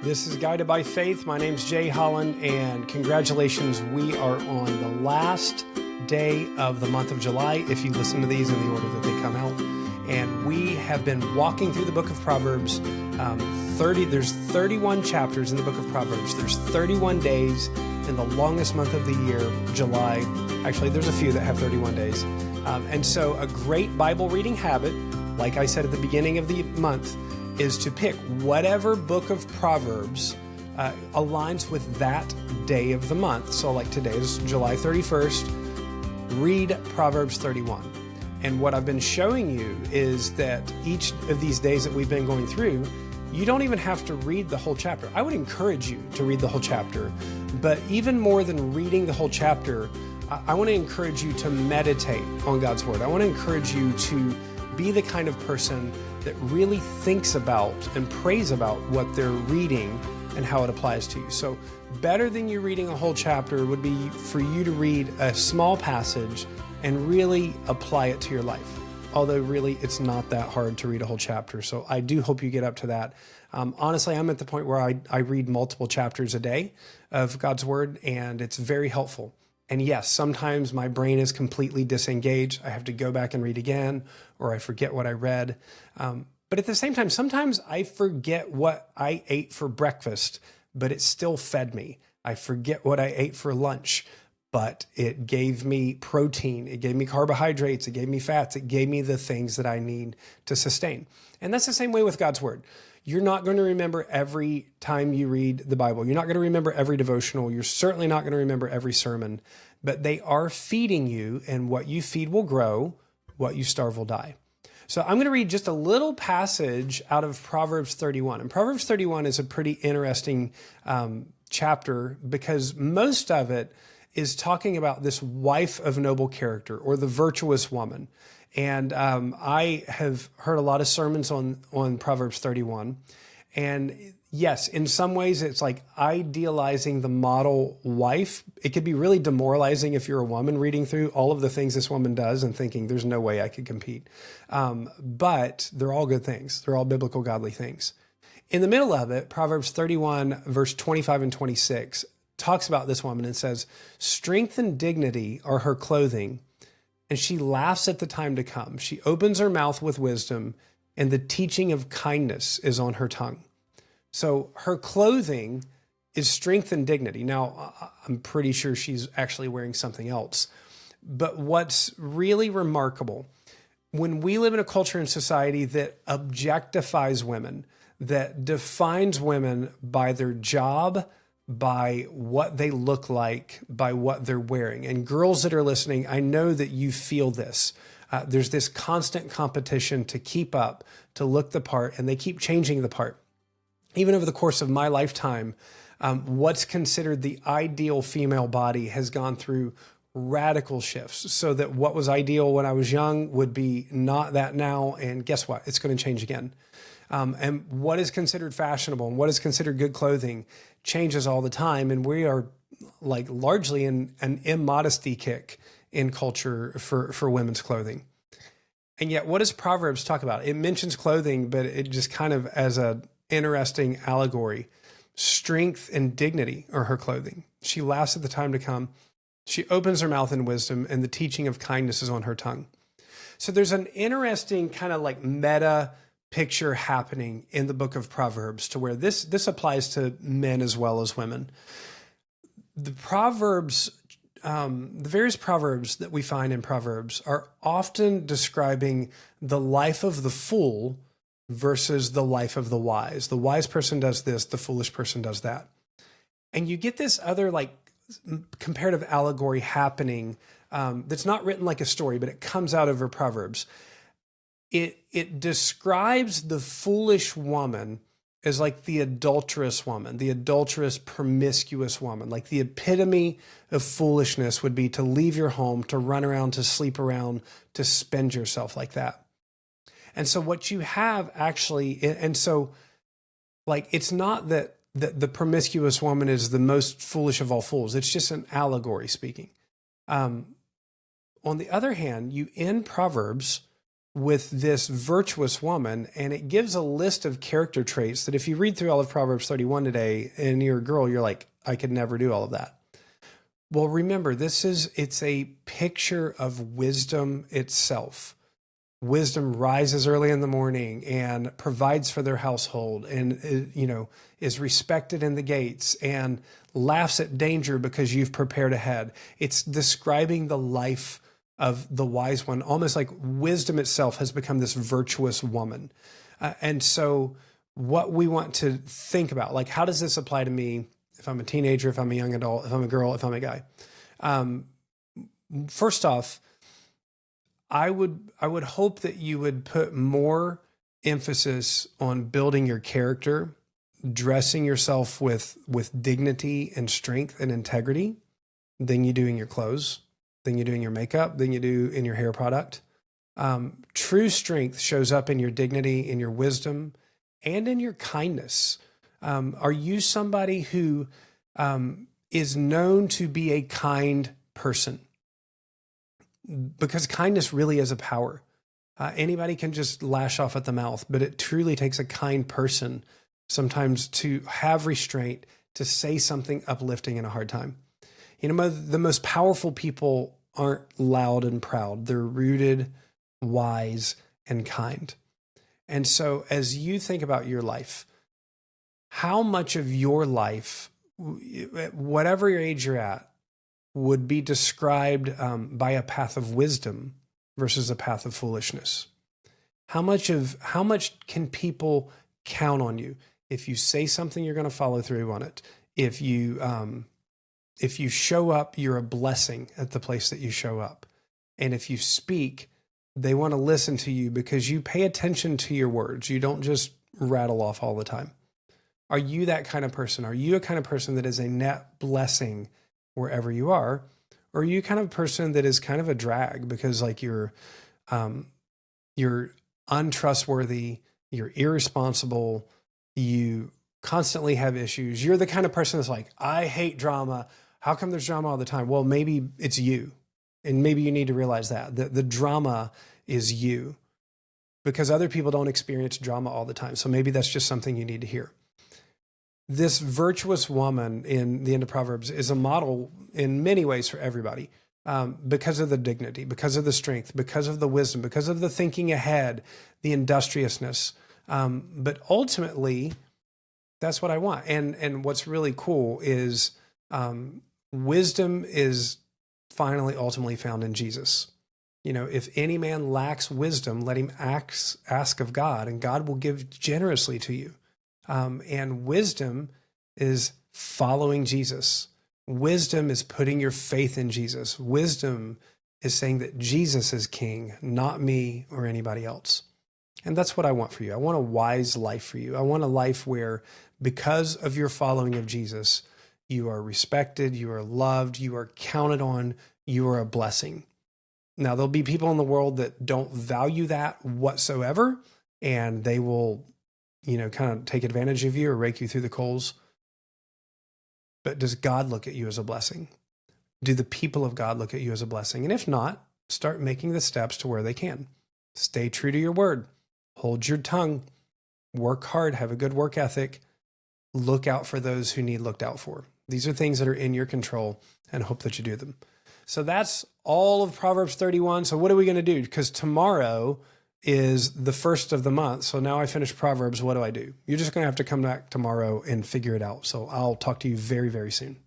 This is Guided by Faith. My name's Jay Holland, and congratulations, we are on the last day of the month of July, if you listen to these in the order that they come out. And we have been walking through the book of Proverbs. There's 31 chapters in the book of Proverbs. There's 31 days in the longest month of the year, July. Actually, there's a few that have 31 days. And so a great Bible reading habit, like I said at the beginning of the month, is to pick whatever book of Proverbs aligns with that day of the month. So like today is July 31st, read Proverbs 31. And what I've been showing you is that each of these days that we've been going through, you don't even have to read the whole chapter. I would encourage you to read the whole chapter, but even more than reading the whole chapter, I want to encourage you to meditate on God's Word. I want to encourage you to be the kind of person that really thinks about and prays about what they're reading and how it applies to you. So better than you reading a whole chapter would be for you to read a small passage and really apply it to your life. Although really it's not that hard to read a whole chapter. So I do hope you get up to that. Honestly, I'm at the point where I read multiple chapters a day of God's Word, and it's very helpful. And yes, sometimes my brain is completely disengaged. I have to go back and read again, or I forget what I read. But at the same time, sometimes I forget what I ate for breakfast, but it still fed me. I forget what I ate for lunch, but it gave me protein. It gave me carbohydrates. It gave me fats. It gave me the things that I need to sustain. And that's the same way with God's Word. You're not going to remember every time you read the Bible. You're not going to remember every devotional. You're certainly not going to remember every sermon, but they are feeding you, and what you feed will grow, what you starve will die. So I'm going to read just a little passage out of Proverbs 31. And Proverbs 31 is a pretty interesting chapter because most of it is talking about this wife of noble character, or the virtuous woman. And I have heard a lot of sermons on Proverbs 31. And yes, in some ways it's like idealizing the model wife. It could be really demoralizing if you're a woman reading through all of the things this woman does and thinking there's no way I could compete. But they're all good things. They're all biblical, godly things. In the middle of it, Proverbs 31, verse 25 and 26 talks about this woman and says, "Strength and dignity are her clothing, and she laughs at the time to come. She opens her mouth with wisdom, and the teaching of kindness is on her tongue." So her clothing is strength and dignity. Now, I'm pretty sure she's actually wearing something else. But what's really remarkable, when we live in a culture and society that objectifies women, that defines women by their job, by what they look like, by what they're wearing. And girls that are listening, I know that you feel this. There's this constant competition to keep up, to look the part, and they keep changing the part. Even over the course of my lifetime, what's considered the ideal female body has gone through radical shifts, so that what was ideal when I was young would be not that now. And guess what? It's going to change again. And what is considered fashionable and what is considered good clothing changes all the time. And we are like largely in an immodesty kick in culture for women's clothing. And yet, what does Proverbs talk about? It mentions clothing, but it just kind of as an interesting allegory. Strength and dignity are her clothing. She laughs at the time to come. She opens her mouth in wisdom, and the teaching of kindness is on her tongue. So there's an interesting kind of like meta picture happening in the book of Proverbs, to where this applies to men as well as women. The Proverbs, the various Proverbs that we find in Proverbs are often describing the life of the fool versus the life of the wise. The wise person does this, the foolish person does that. And you get this other like comparative allegory happening that's not written like a story, but it comes out of Proverbs. It describes the foolish woman as like the adulterous woman, the adulterous, promiscuous woman. Like the epitome of foolishness would be to leave your home, to run around, to sleep around, to spend yourself like that. And so what you have actually, and so like, it's not that the promiscuous woman is the most foolish of all fools. It's just an allegory speaking. On the other hand, you end Proverbs with this virtuous woman, and it gives a list of character traits that if you read through all of Proverbs 31 today and you're a girl, you're like, I could never do all of that. Well, remember, it's a picture of wisdom itself. Wisdom rises early in the morning and provides for their household, and is respected in the gates and laughs at danger because you've prepared ahead. It's describing the life of the wise one, almost like wisdom itself has become this virtuous woman. And so what we want to think about, like, how does this apply to me if I'm a teenager, if I'm a young adult, if I'm a girl, if I'm a guy? First off, I would hope that you would put more emphasis on building your character, dressing yourself with dignity and strength and integrity than you do in your clothes, than you do in your makeup, than you do in your hair product. True strength shows up in your dignity, in your wisdom, and in your kindness. Are you somebody who is known to be a kind person? Because kindness really is a power. Anybody can just lash off at the mouth, but it truly takes a kind person sometimes to have restraint, to say something uplifting in a hard time. The most powerful people aren't loud and proud. They're rooted, wise, and kind. And so as you think about your life, how much of your life, whatever your age you're at, would be described by a path of wisdom versus a path of foolishness? How much can people count on you? If you say something, you're going to follow through on it. If you show up, you're a blessing at the place that you show up. And if you speak, they want to listen to you because you pay attention to your words. You don't just rattle off all the time. Are you that kind of person? Are you a kind of person that is a net blessing wherever you are? Or are you kind of person that is kind of a drag because like you're untrustworthy, you're irresponsible, you constantly have issues. You're the kind of person that's like, I hate drama. How come there's drama all the time? Well, maybe it's you. And maybe you need to realize that the drama is you because other people don't experience drama all the time. So maybe that's just something you need to hear. This virtuous woman in the end of Proverbs is a model in many ways for everybody because of the dignity, because of the strength, because of the wisdom, because of the thinking ahead, the industriousness. But ultimately, that's what I want. And what's really cool is wisdom is ultimately found in Jesus. If any man lacks wisdom, let him ask of God, and God will give generously to you. And wisdom is following Jesus. Wisdom is putting your faith in Jesus. Wisdom is saying that Jesus is king, not me or anybody else. And that's what I want for you. I want a wise life for you. I want a life where, because of your following of Jesus, you are respected, you are loved, you are counted on, you are a blessing. Now, there'll be people in the world that don't value that whatsoever, and they will kind of take advantage of you or rake you through the coals. But does God look at you as a blessing? Do the people of God look at you as a blessing? And if not, start making the steps to where they can. Stay true to your word. Hold your tongue. Work hard. Have a good work ethic. Look out for those who need looked out for. These are things that are in your control, and hope that you do them. So that's all of Proverbs 31. So what are we going to do? Because tomorrow is the first of the month. So now I finished Proverbs. What do I do? You're just going to have to come back tomorrow and figure it out. So I'll talk to you very, very soon.